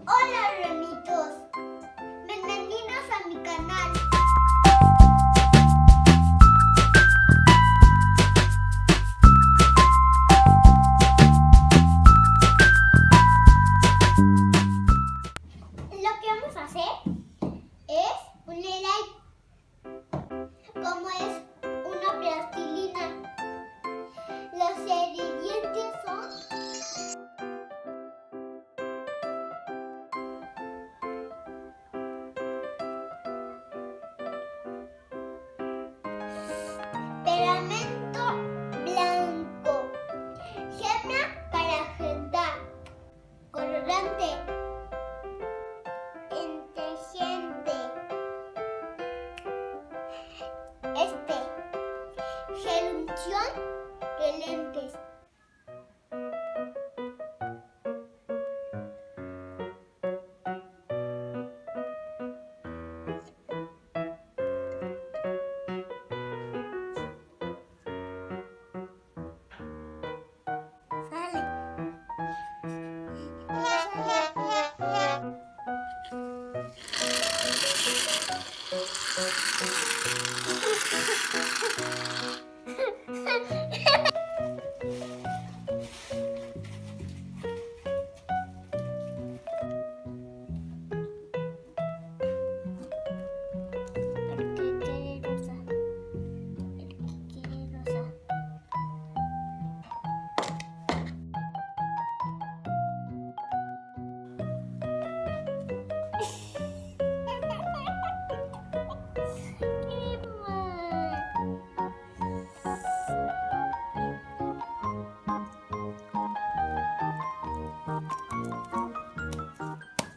Hola renitos, bienvenidos a mi canal. Lo que vamos a hacer es poner ahí como es una plastilina. Los ingredientes son pegamento blanco, gema para agendar, colorante, inteligente, solución de lentes.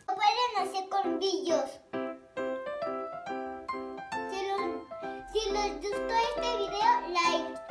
Pueden hacer colmillos. Si les gustó este video, like.